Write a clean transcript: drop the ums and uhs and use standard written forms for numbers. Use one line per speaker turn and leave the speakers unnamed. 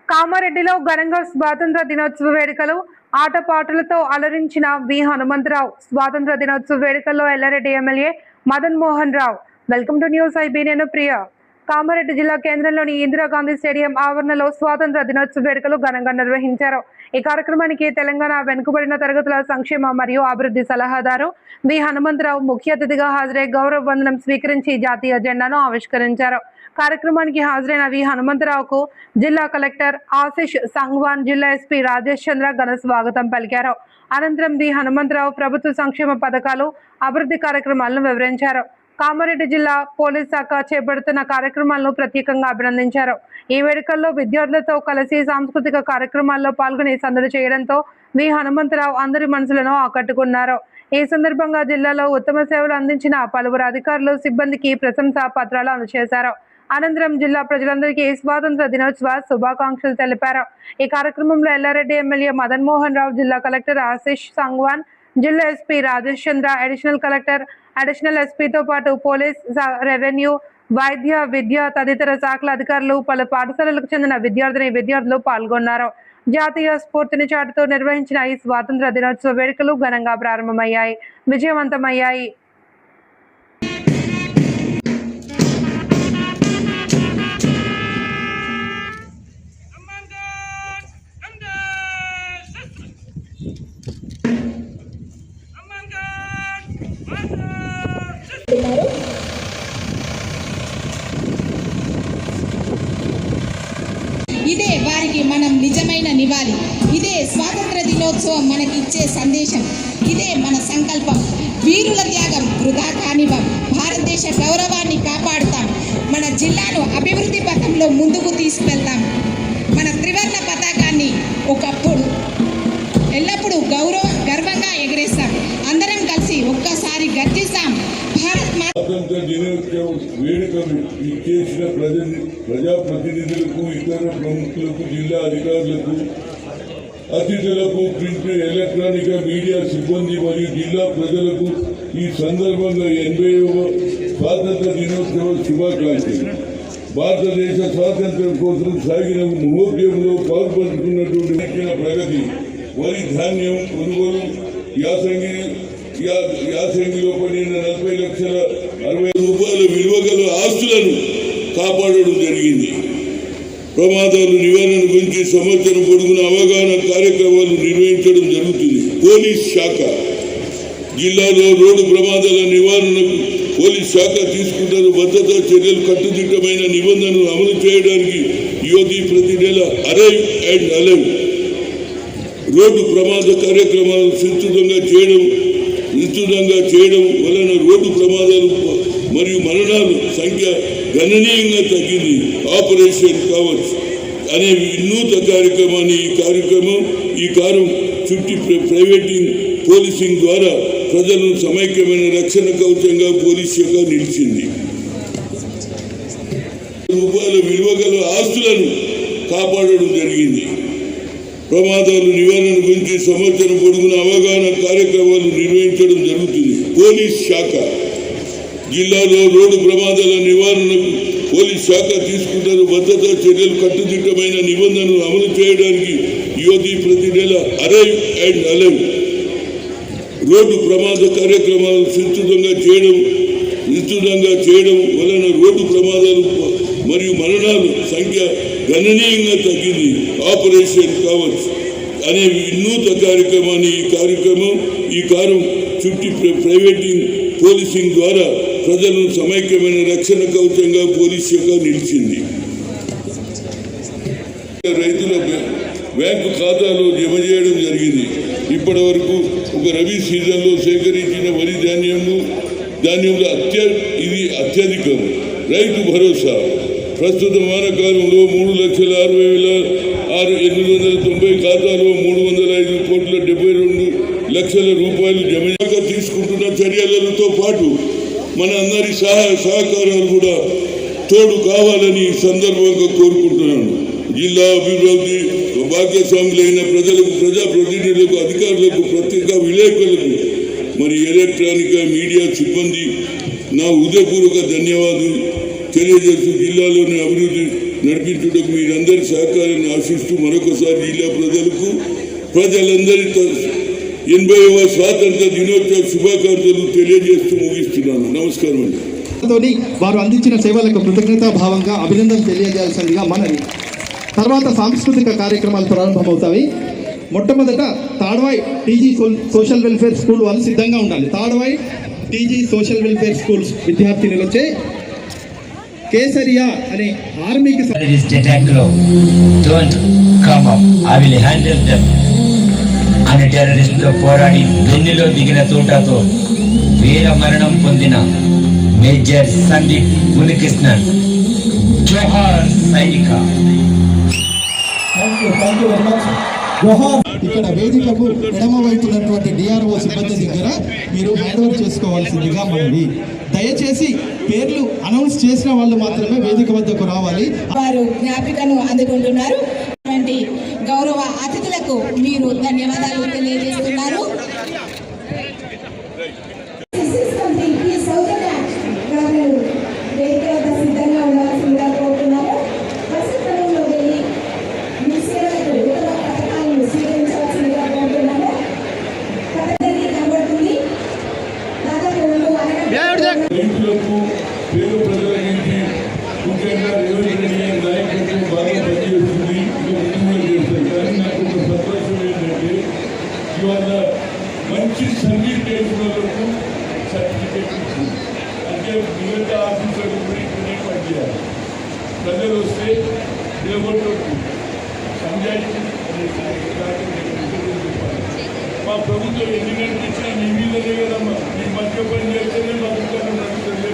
కామారెడ్డిలో ఘనంగా స్వాతంత్ర దినోత్సవ వేడుకలు ఆటపాటలతో అలరించిన వి హనుమంతరావు. స్వాతంత్ర దినోత్సవ వేడుకల్లో Yellareddy MLA Madan Mohan Rao. Welcome to news IB. నేను ప్రియా. కామారెడ్డి జిల్లా కేంద్రంలోని ఇందిరాగాంధీ స్టేడియం ఆవరణలో స్వాతంత్ర దినోత్సవ వేడుకలు ఘనంగా నిర్వహించారు. ఈ కార్యక్రమానికి తెలంగాణ వెనుకబడిన తరగతుల సంక్షేమ మరియు అభివృద్ధి సలహాదారు వి హనుమంతరావు ముఖ్య అతిథిగా హాజరై గౌరవ వందనం స్వీకరించి జాతీయ జెండాను ఆవిష్కరించారు. కార్యక్రమానికి హాజరైన వి హనుమంతరావుకు జిల్లా కలెక్టర్ ఆశిష్ సంగ్వాన్, జిల్లా ఎస్పీ రాజేష్ చంద్ర ఘన స్వాగతం పలికారు. అనంతరం వి హనుమంతరావు ప్రభుత్వ సంక్షేమ పథకాలు, అభివృద్ధి కార్యక్రమాలను వివరించారు. కామారెడ్డి జిల్లా పోలీస్ శాఖ చేపడుతున్న కార్యక్రమాలను ప్రత్యేకంగా అభినందించారు. ఈ వేడుకల్లో విద్యార్థులతో కలిసి సాంస్కృతిక కార్యక్రమాల్లో పాల్గొని సందడి చేయడంతో వి హనుమంతరావు అందరి మనసులను ఆకట్టుకున్నారు. ఈ సందర్భంగా జిల్లాలో ఉత్తమ సేవలు అందించిన పలువురు అధికారులు, సిబ్బందికి ప్రశంసా పత్రాలు అందజేశారు. అనంతరం జిల్లా ప్రజలందరికీ స్వాతంత్ర దినోత్సవ శుభాకాంక్షలు తెలిపారు. ఈ కార్యక్రమంలో ఎల్లారెడ్డి ఎమ్మెల్యే మదన్ మోహన్ రావు, జిల్లా కలెక్టర్ ఆశిష్ సంగ్వాన్, జిల్లా ఎస్పీ రాజేష్ చంద్ర, అడిషనల్ కలెక్టర్, అడిషనల్ ఎస్పీతో పాటు పోలీస్, రెవెన్యూ, వైద్య, విద్య తదితర శాఖల అధికారులు, పలు పాఠశాలలకు చెందిన విద్యార్థులు పాల్గొన్నారు. జాతీయ స్ఫూర్తిని చాటుతూ నిర్వహించిన ఈ స్వాతంత్ర దినోత్సవ వేడుకలు ఘనంగా ప్రారంభమయ్యాయి, విజయవంతమయ్యాయి.
ఇదే వారికి మనం నిజమైన నివాళి. ఇదే స్వాతంత్ర దినోత్సవం మనకిచ్చే సందేశం. ఇదే మన సంకల్పం. వీరుల త్యాగం వృధా కానివ్వం. భారతదేశ గౌరవాన్ని కాపాడుతాం. మన జిల్లాను అభివృద్ధి పథంలో ముందుకు తీసుకెళ్తాం. మన త్రివర్ణ పతాకాన్ని ఒకప్పుడు ఎల్లప్పుడూ గర్వంగా ఎగరేస్తాం. అందరం కలిసి ఒక్కసారి గర్జిస్తాం.
స్వాతంత్ర దినోత్సవ వేడుకలు ఇచ్చేసిన ప్రజాప్రతినిధులకు, ఇతర ప్రముఖులకు, జిల్లా అధికారులకు, అతిథులకు, ప్రింట్, ఎలక్ట్రానిక్ మీడియా సిబ్బంది మరియు జిల్లా ప్రజలకు ఈ సందర్భంగా 80వ స్వాతంత్ర దినోత్సవ శుభాకాంక్షలు. భారతదేశ స్వాతంత్ర్యం కోసం సాగిన మహోద్యమంలో పాల్పంచుకున్నటువంటి ప్రగతి, వరి ధాన్యం కొనుగోలు, యాసంగిలో పడిన 40,60,000 రూపాయల విలువ గల ఆస్తులను కాపాడడం జరిగింది. ప్రమాదాలు నివారణ గురించి సంవత్సరం పొడుగున అవగాహన కార్యక్రమాలు నిర్వహించడం జరుగుతుంది. పోలీస్ శాఖ జిల్లాలో రోడ్డు ప్రమాదాల నివారణకు పోలీస్ శాఖ తీసుకుంటున్న భద్రతా చర్యలు, కట్టుదిట్టమైన నిబంధనలు అమలు చేయడానికి యువతి ప్రతి నెల అరైవ్ అండ్ అలైవ్ రోడ్డు ప్రమాద కార్యక్రమాలు విస్తృతంగా చేయడం వలన రోడ్డు ప్రమాదాలు మరియు మరణాల సంఖ్య గణనీయంగా తగ్గింది. ఆపరేషన్ కవచ్ అనే వినూత్న కార్యక్రమాన్ని ఈ కారం చుట్టి ప్రైవేటింగ్ పోలీసింగ్ ద్వారా ప్రజలను సమైక్యమైన రక్షణ కవచంగా పోలీస్ శాఖ నిలిచింది. రూపాయల విలువ గల ఆస్తులను కాపాడడం జరిగింది. ప్రమాదాలు నివారణ గురించి సంవత్సరం పొడుగున అవగాహన కార్యక్రమాలు నిర్వహించడం జరుగుతుంది. పోలీస్ శాఖ జిల్లాలో రోడ్డు ప్రమాదాల నివారణకు పోలీస్ శాఖ తీసుకుంటున్న భద్రతా చర్యలు, కట్టుదిట్టమైన నిబంధనలు అమలు చేయడానికి యువతి ప్రతి నెల అరైవ్ అండ్ అలైవ్ రోడ్డు ప్రమాద కార్యక్రమాలు విస్తృతంగా చేయడం వలన రోడ్డు ప్రమాదాలు మరియు మరణాల సంఖ్య గణనీయంగా తగ్గింది. ఆపరేషన్ కవచ్ అనే వినూత్న కార్యక్రమాన్ని ఈ కారం చుట్టి ప్రైవేటింగ్ పోలీసింగ్ ద్వారా ప్రజలను సమైక్యమైన రక్షణ కవచంగా పోలీస్ శాఖ నిలిచింది. రైతుల బ్యాంకు ఖాతాలో జమ చేయడం జరిగింది. ఇప్పటి వరకు ఒక రబీ సీజన్లో సేకరించిన వరి ధాన్యంలో ఇది అత్యధికం. రైతు భరోసా ప్రస్తుత వానాకాలంలో 3,60,890 ఖాతాలో 305,72 రూపాయలు జమగా తీసుకుంటున్న చర్యలతో పాటు మన అందరి సహకారాలు కూడా తోడు కావాలని సందర్భంగా కోరుకుంటున్నాను. జిల్లా అభివృద్ధి భాగస్వాములైన ప్రజలకు, ప్రజాప్రతినిధులకు, అధికారులకు, పత్రికా విలేకరులకు మరి ఎలక్ట్రానిక్ మీడియా సిబ్బంది నా హృదయపూర్వక ధన్యవాదాలు తెలియజేస్తూ జిల్లాలోని అభివృద్ధి నడిపించుటకు మీరందరి సహకారాన్ని ఆశిస్తూ మరొకసారి జిల్లా ప్రజలందరితో 80వ స్వాతంత్ర దినోత్సవ శుభాకాంక్షలు తెలియజేస్తూ ముగిస్తున్నాను. నమస్కారం అండి.
వారు అందించిన సేవలకు కృతజ్ఞతా భావంగా అభినందనలు తెలియజేయాల్సిందిగా మనవి. తర్వాత సాంస్కృతిక కార్యక్రమాలు ప్రారంభమవుతాయి. మొట్టమొదట Tadwai TG social welfare school వాళ్ళు సిద్ధంగా ఉండాలి. Tadwai TG social welfare schools విద్యార్థినులు వచ్చే కేసరియా అనే ఆర్మీకి
అని టెర్రరిస్టుతో పోరాడి వెన్నులో దిగిన తోటతో వీర మరణం పొందిన మేజర్ సందీప్ మునికృష్ణన్. జోహార్ సైనిక.
ఇక్కడ వేదికకు ఎడమ వైపున్నటువంటి డిఆర్ఓ సిబ్బంది దగ్గర మీరు హ్యాండ్ ఓవర్ చేసుకోవాల్సిందిగా మనవి. దయచేసి పేర్లు అనౌన్స్ చేసిన వాళ్ళు మాత్రమే వేదిక వద్దకు రావాలి.
వారు జ్ఞాపికను అందుకుంటున్నారు. గౌరవ అతిథులకు మీరు ధన్యవాదాలు తెలియజేస్తున్నారు.
రైతులకు పేద ప్రజల నుంచి ముఖ్యంగా రేవంత్ రెడ్డి గారి నాయకత్వం బాగా పనిచేస్తుంది. చేస్తారు. కానీ నాకు ఒక సంతోషం ఏంటంటే ఇవాళ మంచి సంగీత నేర్చుకున్నలకు సర్టిఫికేట్ ఇచ్చింది. అంటే మిగతా ఆఫీసర్లు కూడా ఇక్కడే పనిచేయాలి. ప్రజలు వస్తే నిలబడుతుంది సంజాయితీ మా ప్రభుత్వం ఎన్ని గంటలు ఇచ్చినా మీ మీదనే కదమ్మా. మీ మధ్య పని చేస్తేనే బతుకుతాను నడుస్తుంది.